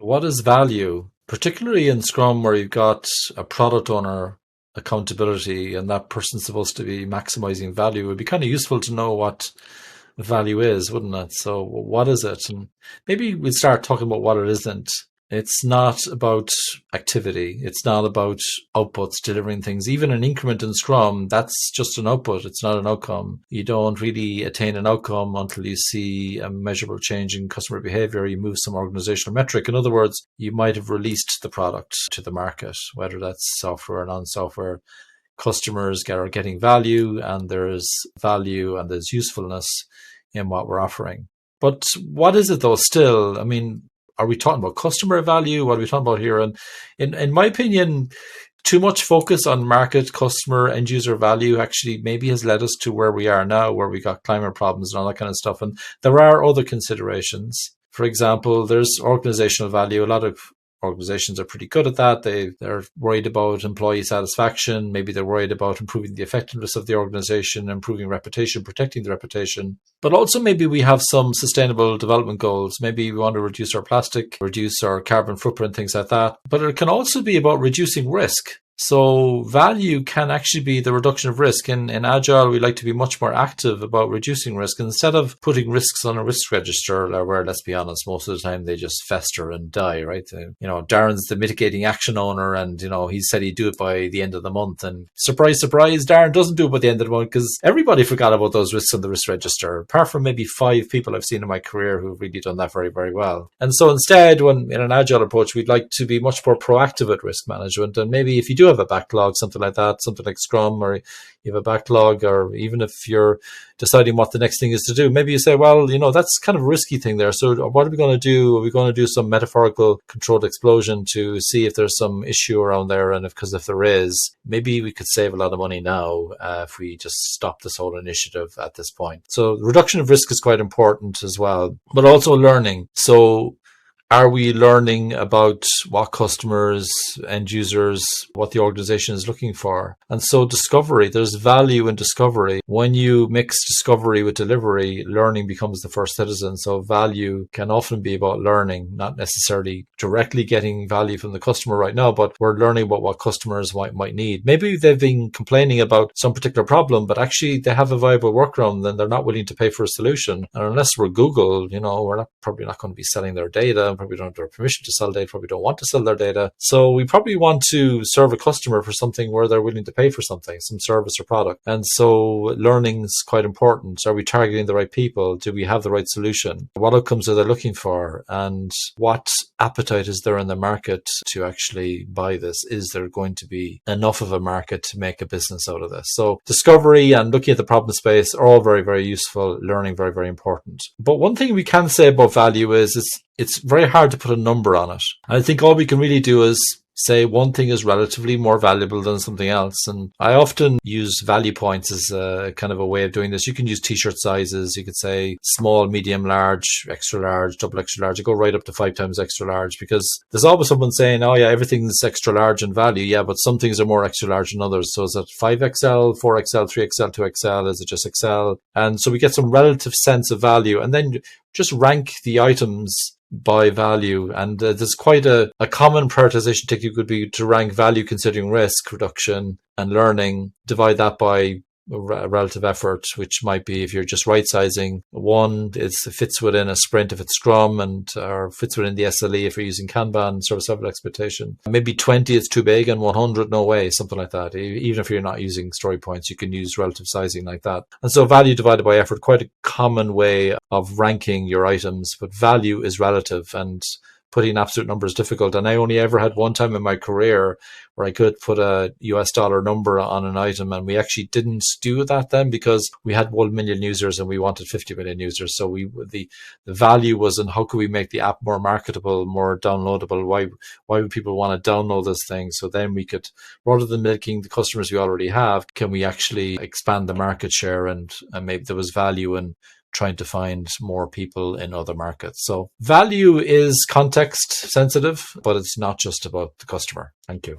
what is value, particularly in Scrum where you've got a product owner accountability and that person's supposed to be maximizing value? It would be kind of useful to know what value is, wouldn't it? So what is it? And maybe we'll start talking about what it isn't. It's not about activity. It's not about outputs, delivering things. Even an increment in Scrum, that's just an output. It's not an outcome. You don't really attain an outcome until you see a measurable change in customer behavior. You move some organizational metric. In other words, you might have released the product to the market, whether that's software or non-software. Customers are getting value, and there's value and there's usefulness in what we're offering. But what is it though still? I mean, are we talking about customer value? What are we talking about here? And in my opinion, too much focus on market, customer, end user value actually maybe has led us to where we are now, where we got climate problems and all that kind of stuff. And there are other considerations. For example, there's organizational value. A lot of organizations are pretty good at that. They're worried about employee satisfaction. Maybe they're worried about improving the effectiveness of the organization, improving reputation, protecting the reputation. But also maybe we have some sustainable development goals. Maybe we want to reduce our plastic, reduce our carbon footprint, things like that. But it can also be about reducing risk. So value can actually be the reduction of risk. In agile, we like to be much more active about reducing risk. And instead of putting risks on a risk register, where, let's be honest, most of the time they just fester and die, right? Darren's the mitigating action owner, and he said he'd do it by the end of the month. And surprise, surprise, Darren doesn't do it by the end of the month because everybody forgot about those risks on the risk register, apart from maybe 5 people I've seen in my career who've really done that very, very well. And so instead, when in an agile approach, we'd like to be much more proactive at risk management. And maybe if you do have a backlog, something like that, something like Scrum, or you have a backlog, or even if you're deciding what the next thing is to do, maybe you say, well, that's kind of a risky thing there. So what are we going to do? Are we going to do some metaphorical controlled explosion to see if there's some issue around there? And if there is, maybe we could save a lot of money now if we just stop this whole initiative at this point. So reduction of risk is quite important as well, but also learning. So are we learning about what customers, end users, what the organization is looking for? And so discovery, there's value in discovery. When you mix discovery with delivery, learning becomes the first citizen. So value can often be about learning, not necessarily directly getting value from the customer right now, but we're learning about what customers might need. Maybe they've been complaining about some particular problem, but actually they have a viable workaround and they're not willing to pay for a solution. And unless we're Google, we're probably not going to be selling their data. Probably don't have their permission to sell data, probably don't want to sell their data. So we probably want to serve a customer for something where they're willing to pay for something, some service or product. And so learning is quite important. Are we targeting the right people? Do we have the right solution? What outcomes are they looking for? And what appetite is there in the market to actually buy this? Is there going to be enough of a market to make a business out of this? So discovery and looking at the problem space are all very, very useful. Learning, very, very important. But one thing we can say about value is it's very hard to put a number on it. I think all we can really do is say one thing is relatively more valuable than something else. And I often use value points as a kind of a way of doing this. You can use t-shirt sizes. You could say small, medium, large, extra large, double extra large. You go right up to 5 times extra large, because there's always someone saying, oh yeah, everything's extra large in value. Yeah, but some things are more extra large than others. So is it 5XL, 4XL, 3XL, 2XL? Is it just XL? And so we get some relative sense of value, and then just rank the items by value. And there's quite a common prioritization technique would be to rank value considering risk reduction and learning, divide that by relative effort, which might be, if you're just right sizing, 1 fits within a sprint if it's Scrum, or fits within the SLE if you're using Kanban, service level expectation. Maybe 20 is too big, and 100 no way, something like that. Even if you're not using story points, you can use relative sizing like that. And so value divided by effort, quite a common way of ranking your items, but value is relative, and putting absolute numbers is difficult. And I only ever had one time in my career where I could put a US dollar number on an item, and we actually didn't do that then because we had 1 million users and we wanted 50 million users. So the value was in how could we make the app more marketable, more downloadable? Why would people want to download this thing? So then we could, rather than milking the customers we already have, can we actually expand the market share? And maybe there was value in trying to find more people in other markets. So value is context sensitive, but it's not just about the customer. Thank you.